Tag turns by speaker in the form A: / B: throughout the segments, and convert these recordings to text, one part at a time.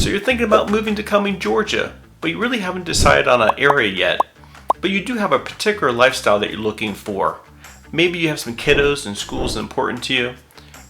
A: So you're thinking about moving to Cumming, Georgia, but you really haven't decided on an area yet. But you do have a particular lifestyle that you're looking for. Maybe you have some kiddos and school is important to you,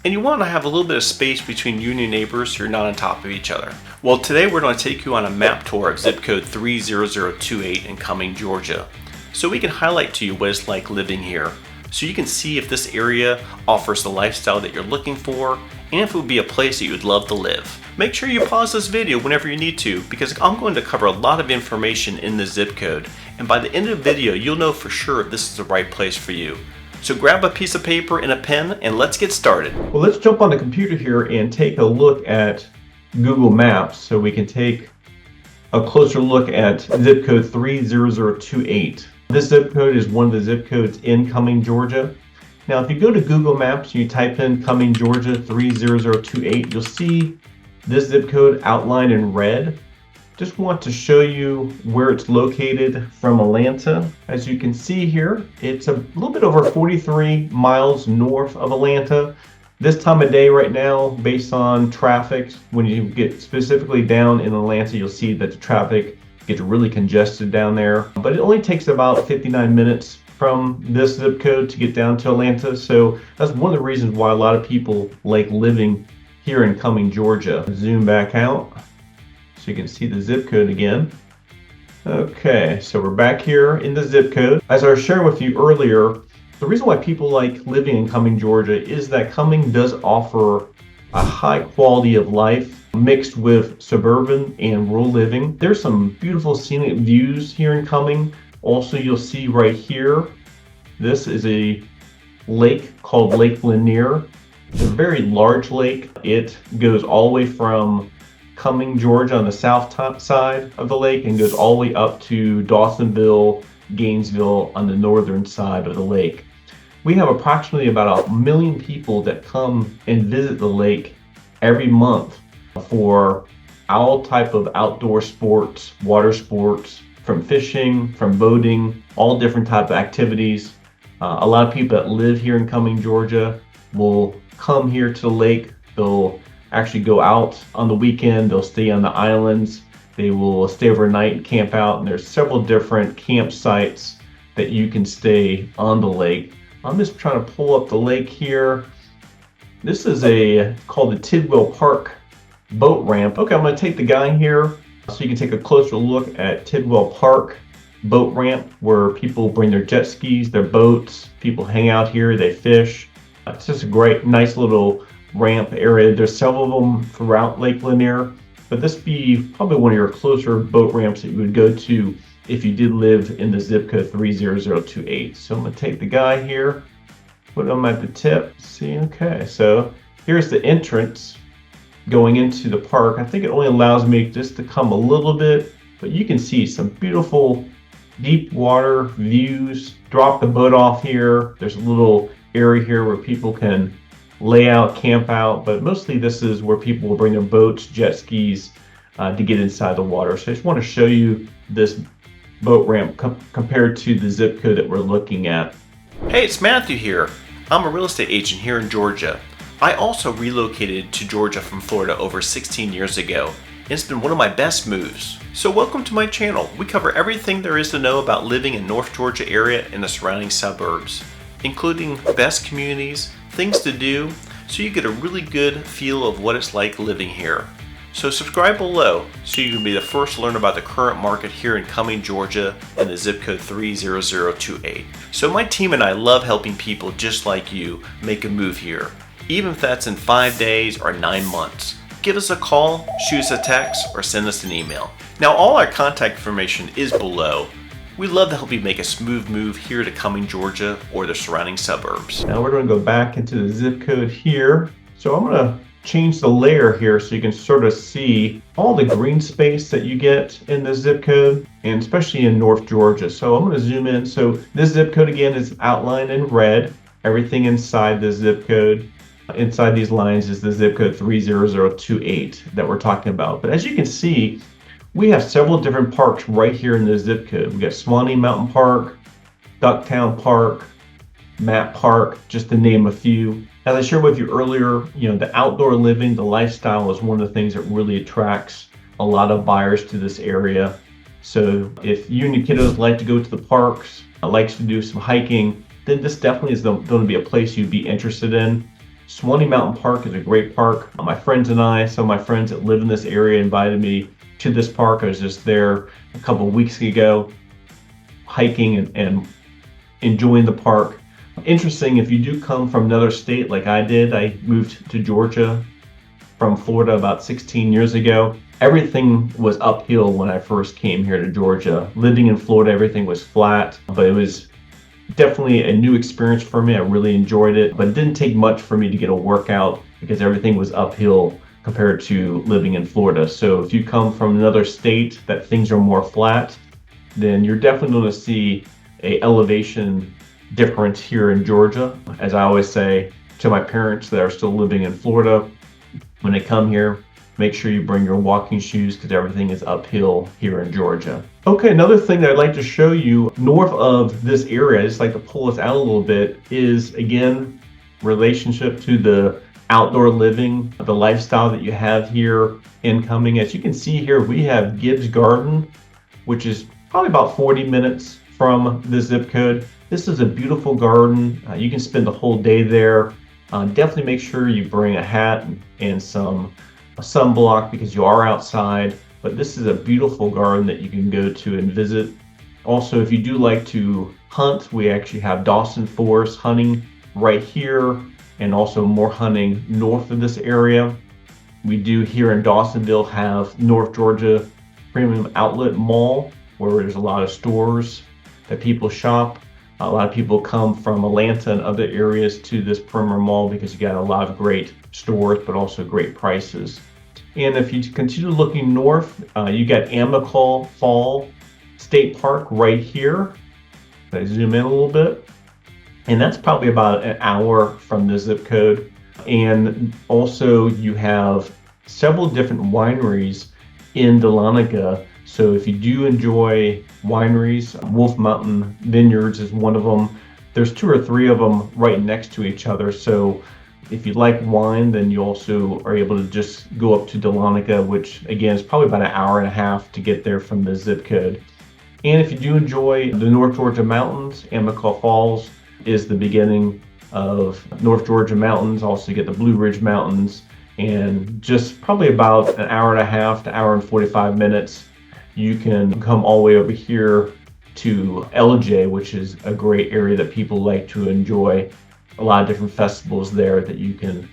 A: and you want to have a little bit of space between you and your neighbors so you're not on top of each other. Well, today we're going to take you on a map tour of zip code 30028 in Cumming, Georgia, so we can highlight to you what it's like living here, so you can see if this area offers the lifestyle that you're looking for and if it would be a place that you would love to live. Make sure you pause this video whenever you need to, because I'm going to cover a lot of information in the zip code, and by the end of the video you'll know for sure if this is the right place for you. So grab a piece of paper and a pen and let's get started.
B: Well, let's jump on the computer here and take a look at Google Maps so we can take a closer look at zip code 30028. This zip code is one of the zip codes in Cumming, Georgia. Now, if you go to Google Maps and you type in Cumming, Georgia 30028, you'll see this zip code outlined in red. Just want to show you where it's located from Atlanta. As you can see here, it's a little bit over 43 miles north of Atlanta. This time of day right now, based on traffic, when you get specifically down in Atlanta, you'll see that the traffic gets really congested down there. But it only takes about 59 minutes from this zip code to get down to Atlanta. So that's one of the reasons why a lot of people like living here in Cumming, Georgia. Zoom back out so you can see the zip code again. Okay, so we're back here in the zip code. As I was sharing with you earlier, the reason why people like living in Cumming, Georgia is that Cumming does offer a high quality of life mixed with suburban and rural living. There's some beautiful scenic views here in Cumming. Also, you'll see right here, this is a lake called Lake Lanier. It's a very large lake. It goes all the way from Cumming, Georgia on the south side of the lake and goes all the way up to Dawsonville, Gainesville on the northern side of the lake. We have approximately about 1 million people that come and visit the lake every month for all type of outdoor sports, water sports, from fishing, from boating, all different type of activities. A lot of people that live here in Cumming, Georgia will come here to the lake. They'll actually go out on the weekend. They'll stay on the islands. They will stay overnight and camp out. And there's several different campsites that you can stay on the lake. I'm just trying to pull up the lake here. This is called the A-Tidwell Park boat ramp. Okay, I'm going to take the guy here so you can take a closer look at Tidwell Park boat ramp, where people bring their jet skis, their boats. People hang out here, they fish. It's just a great, nice little ramp area. There's several of them throughout Lake Lanier, but this would be probably one of your closer boat ramps that you would go to if you did live in the zip code 30028. So I'm going to take the guy here, put him at the tip. See, okay, so here's the entrance going into the park. I think it only allows me just to come a little bit, but you can see some beautiful deep water views. Drop the boat off here. There's a little area here where people can lay out, camp out, but mostly this is where people will bring their boats, jet skis to get inside the water. So I just want to show you this boat ramp compared to the zip code that we're looking at.
A: Hey, it's Matthew here. I'm a real estate agent here in Georgia. I also relocated to Georgia from Florida over 16 years ago, and it's been one of my best moves. So welcome to my channel. We cover everything there is to know about living in North Georgia area and the surrounding suburbs, including best communities, things to do, so you get a really good feel of what it's like living here. So subscribe below so you can be the first to learn about the current market here in Cumming, Georgia in the zip code 30028. So my team and I love helping people just like you make a move here, even if that's in 5 days or 9 months. Give us a call, shoot us a text, or send us an email. Now, all our contact information is below. We'd love to help you make a smooth move here to Cumming, Georgia or the surrounding suburbs.
B: Now we're going to go back into the zip code here. So I'm going to change the layer here so you can sort of see all the green space that you get in the zip code, and especially in North Georgia. So I'm going to zoom in. So this zip code again is outlined in red. Everything inside the zip code, inside these lines, is the zip code 30028 that we're talking about. But as you can see, we have several different parks right here in the zip code. We got Sawnee Mountain Park, Ducktown Park, Matt Park, just to name a few. As I shared with you earlier, the outdoor living, the lifestyle is one of the things that really attracts a lot of buyers to this area. So if you and your kiddos like to go to the parks, likes to do some hiking, then this definitely is going to be a place you'd be interested in. Sawnee Mountain Park is a great park. My friends and I, some of my friends that live in this area invited me to this park. I was just there a couple of weeks ago, hiking and enjoying the park. Interesting, if you do come from another state like I did, I moved to Georgia from Florida about 16 years ago. Everything was uphill when I first came here to Georgia. Living in Florida, everything was flat, but it was definitely a new experience for me. I really enjoyed it, but it didn't take much for me to get a workout because everything was uphill compared to living in Florida. So if you come from another state that things are more flat, then you're definitely going to see a elevation difference here in Georgia. As I always say to my parents that are still living in Florida, when they come here, make sure you bring your walking shoes because everything is uphill here in Georgia. Okay, another thing that I'd like to show you north of this area, I just like to pull this out a little bit, is again, relationship to the outdoor living, the lifestyle that you have here in Cumming. As you can see here, we have Gibbs Garden, which is probably about 40 minutes from the zip code. This is a beautiful garden. You can spend the whole day there. Definitely make sure you bring a hat and some sunblock because you are outside, but this is a beautiful garden that you can go to and visit. Also, if you do like to hunt, we actually have Dawson Forest hunting right here and also more hunting north of this area. We do here in Dawsonville have North Georgia Premium Outlet Mall where there's a lot of stores that people shop. A lot of people come from Atlanta and other areas to this perimeter mall because you got a lot of great stores, but also great prices. And if you continue looking north, you got Amicalola State Park right here. I zoom in a little bit. And that's probably about an hour from the zip code. And also you have several different wineries in Dahlonega. So if you do enjoy wineries, Wolf Mountain Vineyards is one of them. There's 2 or 3 of them right next to each other. So if you like wine, then you also are able to just go up to Dahlonega, which again is probably about an hour and a half to get there from the zip code. And if you do enjoy the North Georgia mountains, Amicalola Falls is the beginning of North Georgia mountains. Also you get the Blue Ridge Mountains, and just probably about an hour and a half to hour and 45 minutes, you can come all the way over here to Ellijay, which is a great area that people like to enjoy. A lot of different festivals there that you can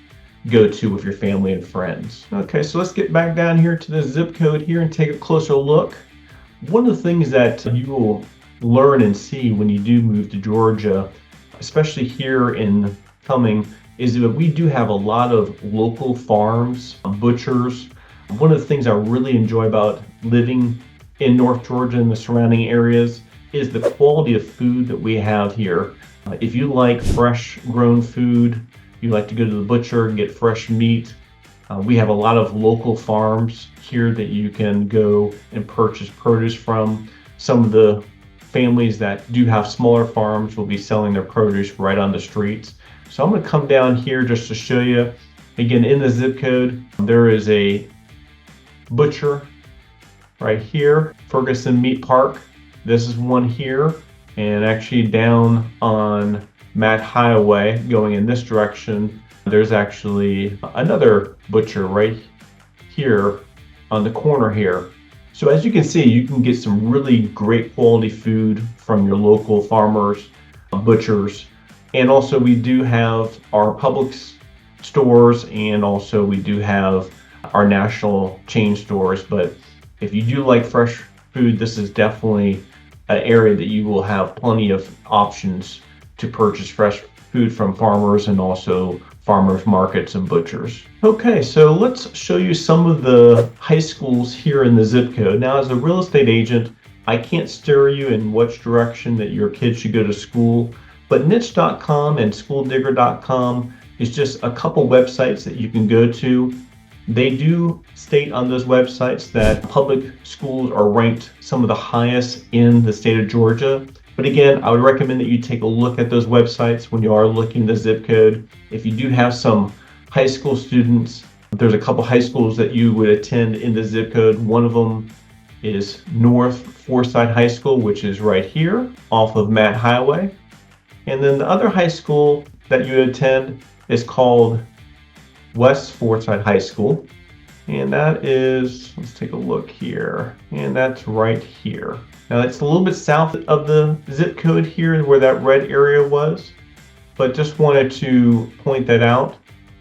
B: go to with your family and friends. Okay, so let's get back down here to the zip code here and take a closer look. One of the things that you will learn and see when you do move to Georgia, especially here in Cumming, is that we do have a lot of local farms, butchers. One of the things I really enjoy about living in North Georgia and the surrounding areas is the quality of food that we have here. If you like fresh grown food, you like to go to the butcher and get fresh meat, we have a lot of local farms here that you can go and purchase produce from. Some of the families that do have smaller farms will be selling their produce right on the streets. So I'm going to come down here just to show you. Again, in the zip code, there is a butcher right here, Furguson Meat Park. This is one here, and actually down on Matt Highway going in this direction, there's actually another butcher right here on the corner here. So as you can see, you can get some really great quality food from your local farmers, butchers, and also we do have our Publix stores, and also we do have our national chain stores. But if you do like fresh food, this is definitely an area that you will have plenty of options to purchase fresh food from farmers and also farmers markets and butchers. Okay, so let's show you some of the high schools here in the zip code. Now, as a real estate agent, I can't steer you in which direction that your kids should go to school, but niche.com and schooldigger.com is just a couple websites that you can go to. They do state on those websites that public schools are ranked some of the highest in the state of Georgia. But again, I would recommend that you take a look at those websites when you are looking at the zip code. If you do have some high school students There's a couple high schools that you would attend in the zip code. One of them is North Forsyth High School, which is right here off of Matt Highway. And then the other high school that you attend is called West Forsyth High School. And that is, let's take a look here. And that's right here. Now it's a little bit south of the zip code here where that red area was, but just wanted to point that out.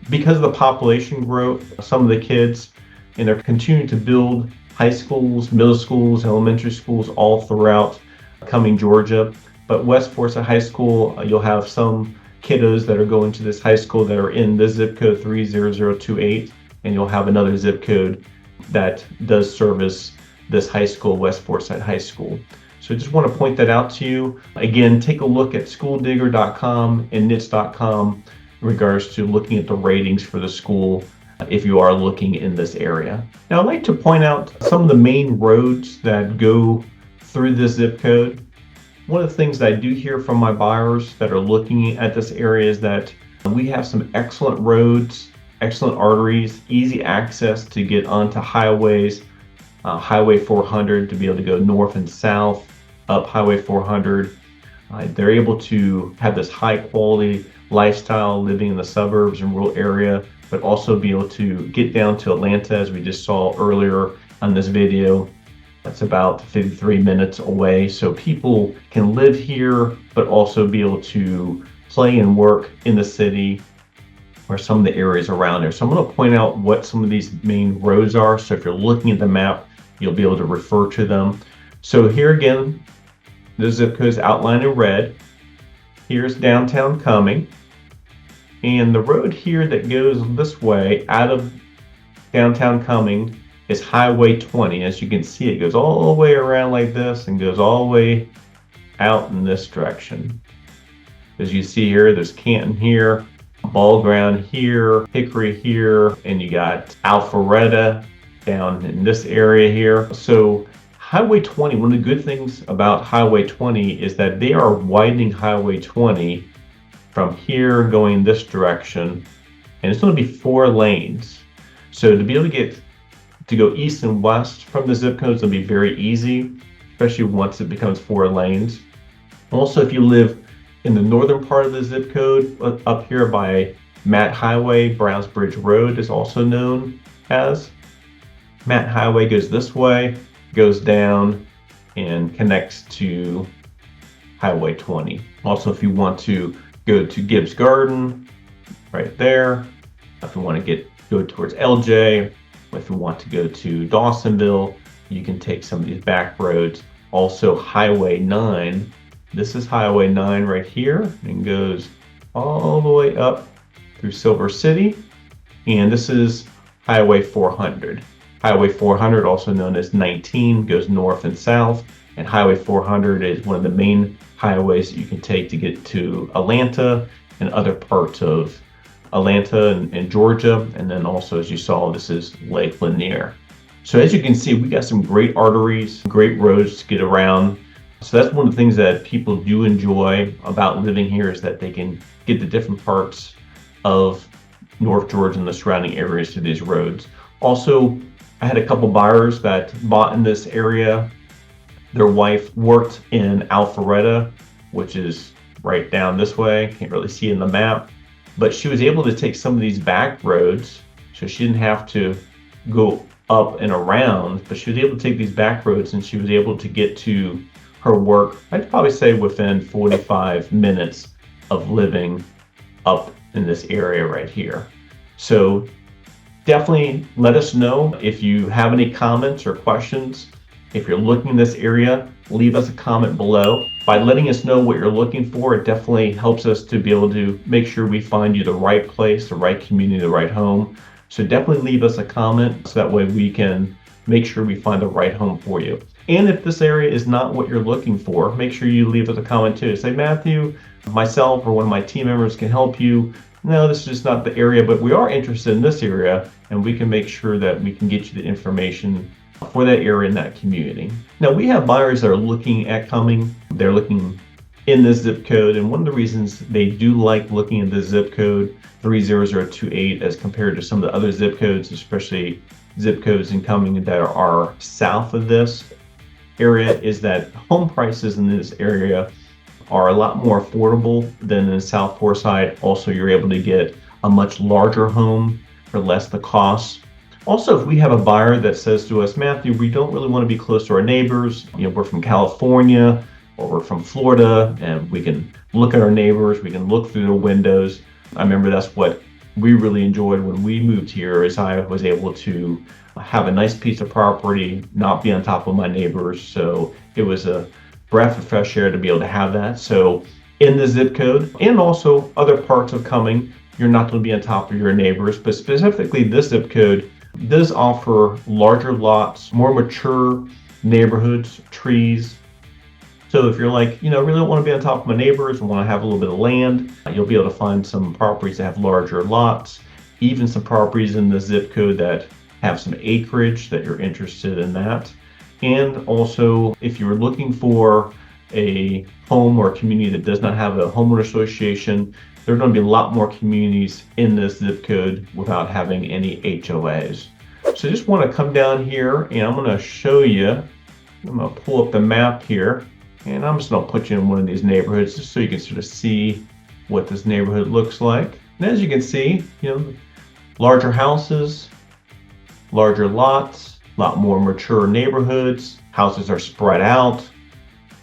B: Because of the population growth, some of the kids, and they're continuing to build high schools, middle schools, elementary schools all throughout Cumming, Georgia. But West Forsyth High School, you'll have some kiddos that are going to this high school that are in the zip code 30028. And you'll have another zip code that does service this high school, West Forsyth High School. So I just want to point that out to you. Again, take a look at schooldigger.com and nits.com in regards to looking at the ratings for the school if you are looking in this area. Now I'd like to point out some of the main roads that go through this zip code. One of the things that I do hear from my buyers that are looking at this area is that we have some excellent roads, excellent arteries, easy access to get onto highways, Highway 400 to be able to go north and south up Highway 400. They're able to have this high quality lifestyle living in the suburbs and rural area, but also be able to get down to Atlanta as we just saw earlier on this video. That's about 53 minutes away. So people can live here, but also be able to play and work in the city or some of the areas around there. So I'm going to point out what some of these main roads are. So if you're looking at the map, you'll be able to refer to them. So here again, the zip code is outlined in red. Here's downtown Cumming. And the road here that goes this way out of downtown Cumming is Highway 20. As you can see, it goes all the way around like this and goes all the way out in this direction. As you see here, there's Canton here, Ball Ground here, Hickory here, and you got Alpharetta down in this area here. So Highway 20, one of the good things about Highway 20 is that they are widening Highway 20 from here going this direction, and it's going to be 4 lanes. So to be able to get to go east and west from the zip code is going to be very easy, especially once it becomes 4 lanes. Also, if you live in the northern part of the zip code, up here by Matt Highway, Browns Bridge Road is also known as. Matt Highway goes this way, goes down, and connects to Highway 20. Also, if you want to go to Gibbs Garden, right there. If you want to go towards Ellijay, if you want to go to Dawsonville, you can take some of these back roads. Also, Highway 9. This is Highway 9 right here, and goes all the way up through Silver City. And this is Highway 400. Highway 400, also known as 19, goes north and south. And Highway 400 is one of the main highways that you can take to get to Atlanta and other parts of Atlanta and Georgia. And then also, as you saw, this is Lake Lanier. So as you can see, we got some great arteries, great roads to get around. So that's one of the things that people do enjoy about living here, is that they can get the different parts of North Georgia and the surrounding areas to these roads. Also, I had a couple buyers that bought in this area. Their wife worked in Alpharetta, which is right down this way. Can't really see in the map, but she was able to take some of these back roads, so she didn't have to go up and around, but she was able to take these back roads, and she was able to get to her work, I'd probably say within 45 minutes of living up in this area right here. So definitely let us know if you have any comments or questions. If you're looking in this area, leave us a comment below. By letting us know what you're looking for, it definitely helps us to be able to make sure we find you the right place, the right community, the right home. So definitely leave us a comment so that way we can make sure we find the right home for you. And if this area is not what you're looking for, make sure you leave us a comment too. Say, Matthew, myself, or one of my team members can help you. No, this is just not the area, but we are interested in this area, and we can make sure that we can get you the information for that area in that community. Now, we have buyers that are looking at Cumming. They're looking in this zip code. And one of the reasons they do like looking at the zip code 30028 as compared to some of the other zip codes, especially zip codes in Cumming that are south of this area, is that home prices in this area are a lot more affordable than in South Forsyth. Also, you're able to get a much larger home for less the cost. Also, if we have a buyer that says to us, Matthew, we don't really want to be close to our neighbors, we're from California or we're from Florida, and we can look at our neighbors, we can look through the windows. I remember that's what we really enjoyed when we moved here, is I was able to have a nice piece of property, not be on top of my neighbors. So it was a breath of fresh air to be able to have that. So in the zip code and also other parts of Cumming, you're not going to be on top of your neighbors, but specifically this zip code does offer larger lots, more mature neighborhoods, trees. So if you're like, really don't want to be on top of my neighbors and want to have a little bit of land, you'll be able to find some properties that have larger lots, even some properties in the zip code that have some acreage that you're interested in that. And also, if you're looking for a home or a community that does not have a homeowner association, there are going to be a lot more communities in this zip code without having any HOAs. So just want to come down here and I'm going to show you. I'm going to pull up the map here, and I'm just going to put you in one of these neighborhoods just so you can sort of see what this neighborhood looks like. And as you can see, larger houses, larger lots, a lot more mature neighborhoods. Houses are spread out.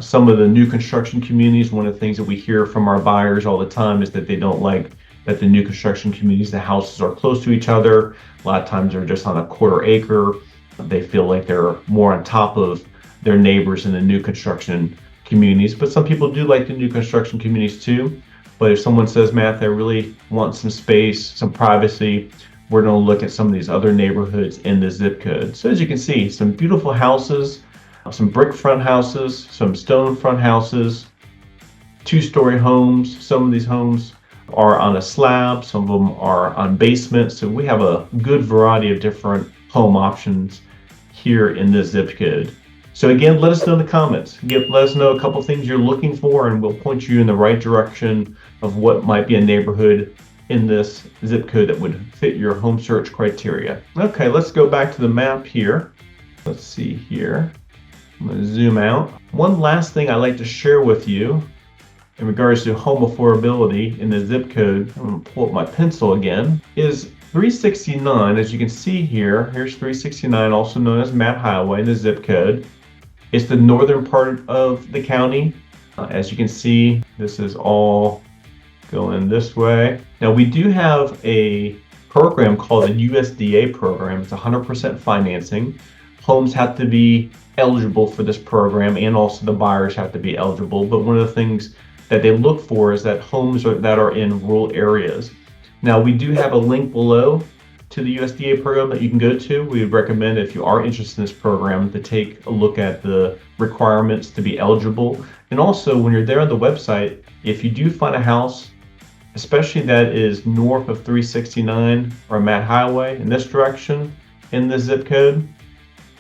B: Some of the new construction communities, one of the things that we hear from our buyers all the time is that they don't like that the new construction communities, the houses are close to each other. A lot of times they're just on a quarter acre. They feel like they're more on top of their neighbors in the new construction communities. But some people do like the new construction communities too. But if someone says, Matt, I really want some space, some privacy, we're going to look at some of these other neighborhoods in the zip code. So as you can see, some beautiful houses, some brick front houses, some stone front houses, two-story homes. Some of these homes are on a slab, some of them are on basements. So we have a good variety of different home options here in this zip code. So again, let us know in the comments. Let us know a couple things you're looking for, and we'll point you in the right direction of what might be a neighborhood in this zip code that would fit your home search criteria. Okay, let's go back to the map here. Let's see here. I'm going to zoom out. One last thing I'd like to share with you in regards to home affordability in the zip code, I'm going to pull up my pencil again, is 369. As you can see here, here's 369, also known as Matt Highway in the zip code. It's the northern part of the county. As you can see, this is all going this way. Now we do have a program called a USDA program. It's 100% financing. Homes have to be eligible for this program, and also the buyers have to be eligible. But one of the things that they look for is that homes that are in rural areas. Now we do have a link below to the USDA program that you can go to. We would recommend, if you are interested in this program, to take a look at the requirements to be eligible. And also when you're there on the website, if you do find a house, especially that is north of 369 or Matt Highway in this direction in the zip code,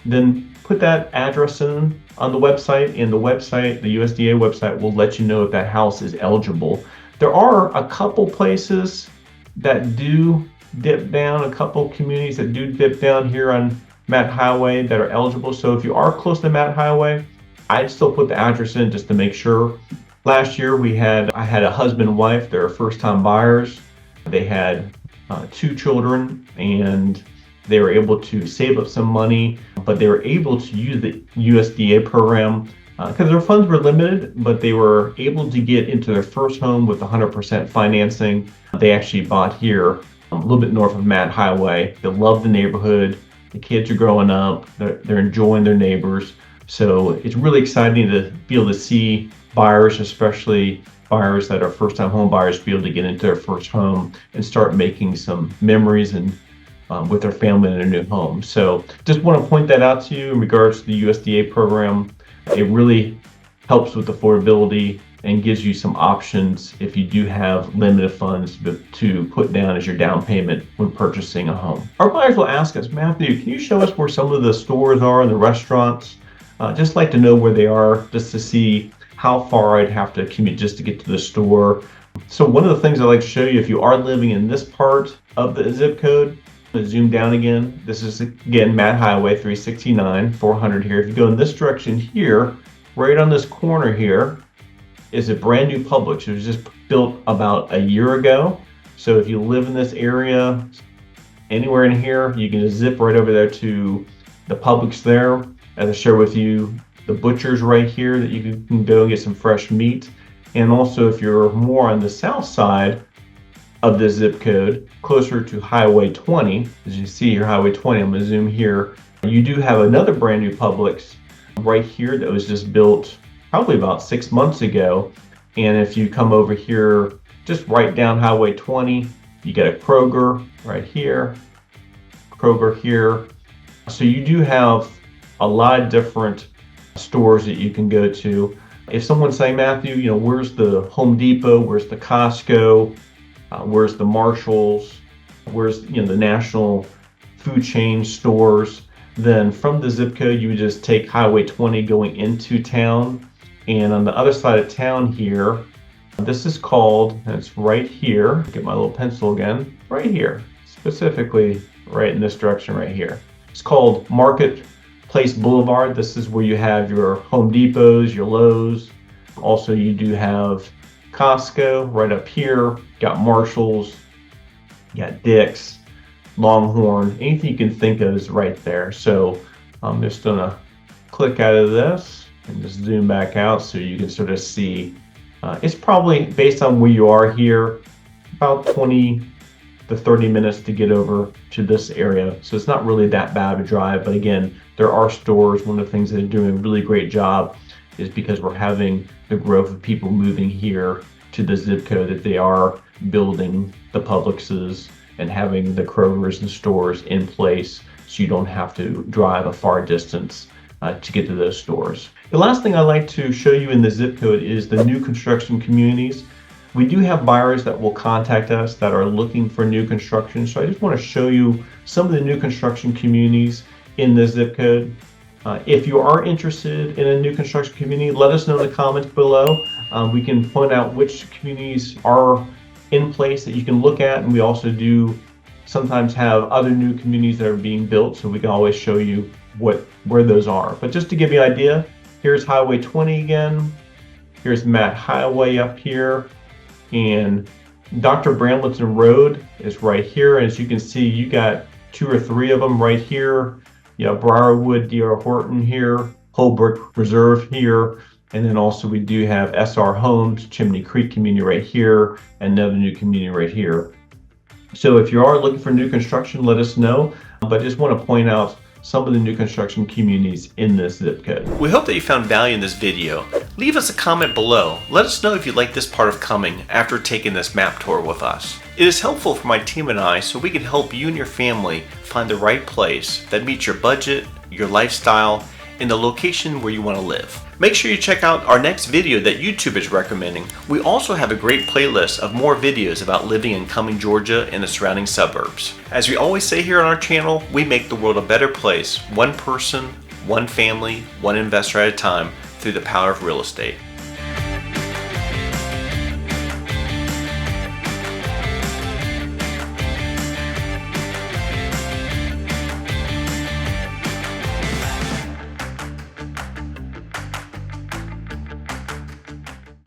B: then put that address in on the website, and the USDA website will let you know if that house is eligible. There are a couple places that do dip down, a couple communities that do dip down here on Matt Highway that are eligible. So if you are close to Matt Highway, I'd still put the address in just to make sure. Last year I had a husband and wife. They're first-time buyers. They had 2 children, and they were able to save up some money, but they were able to use the USDA program because their funds were limited, but they were able to get into their first home with 100% financing. They actually bought here a little bit north of Matt Highway. They love the neighborhood. The kids are growing up. They're enjoying their neighbors. So it's really exciting to be able to see buyers, especially buyers that are first-time home buyers, be able to get into their first home and start making some memories and with their family in their new home. So just want to point that out to you in regards to the USDA program. It really helps with affordability and gives you some options if you do have limited funds to put down as your down payment when purchasing a home. Our buyers will ask us, Matthew, can you show us where some of the stores are and the restaurants? Just like to know where they are, just to see how far I'd have to commute just to get to the store. So one of the things I like to show you, if you are living in this part of the zip code, I'm going to zoom down again. This is again Matt Highway 369, 400 here. If you go in this direction here, right on this corner here, is a brand new Publix. It was just built about a year ago. So if you live in this area, anywhere in here, you can just zip right over there to the Publix there. As I share with you, the butcher's right here that you can go and get some fresh meat. And also if you're more on the south side of this zip code, closer to Highway 20, as you see here, Highway 20, I'm gonna zoom here, you do have another brand new Publix right here that was just built probably about 6 months ago. And if you come over here, just right down Highway 20, you get a Kroger right here, Kroger here. So you do have a lot of different stores that you can go to. If someone's saying, Matthew, you know, where's the Home Depot, where's the Costco, where's the Marshalls, where's, you know, the national food chain stores, then from the zip code, you would just take Highway 20 going into town. And on the other side of town here, this is called, and it's right here, get my little pencil again, right here, specifically right in this direction right here. It's called Marketplace Boulevard. This is where you have your Home Depots, your Lowe's. Also, you do have Costco right up here. You got Marshalls, you got Dick's, Longhorn, anything you can think of is right there. So I'm just gonna click out of this and just zoom back out so you can sort of see. It's probably, based on where you are here, about 20 to 30 minutes to get over to this area. So it's not really that bad of a drive, but again, there are stores. One of the things that are doing a really great job is because we're having the growth of people moving here to the zip code, that they are building the Publixes and having the Krogers and stores in place, so you don't have to drive a far distance to get to those stores. The last thing I like to show you in the zip code is the new construction communities. We do have buyers that will contact us that are looking for new construction. So I just want to show you some of the new construction communities in the zip code. If you are interested in a new construction community, let us know in the comments below. We can point out which communities are in place that you can look at. And we also do sometimes have other new communities that are being built, so we can always show you where those are. But just to give you an idea, here's Highway 20 again. Here's Matt Highway up here. And Dr. Bramlington Road is right here. As you can see, you got 2 or 3 of them right here. You know, Briarwood, D.R. Horton here, Holbrook Reserve here. And then also we do have SR Homes, Chimney Creek community right here, and another new community right here. So if you are looking for new construction, let us know. But I just want to point out some of the new construction communities in this zip code.
A: We hope that you found value in this video. Leave us a comment below. Let us know if you like this part of Cumming after taking this map tour with us. It is helpful for my team and I, so we can help you and your family find the right place that meets your budget, your lifestyle, and the location where you want to live. Make sure you check out our next video that YouTube is recommending. We also have a great playlist of more videos about living in Cumming, Georgia and the surrounding suburbs. As we always say here on our channel, we make the world a better place, one person, one family, one investor at a time, through the power of real estate.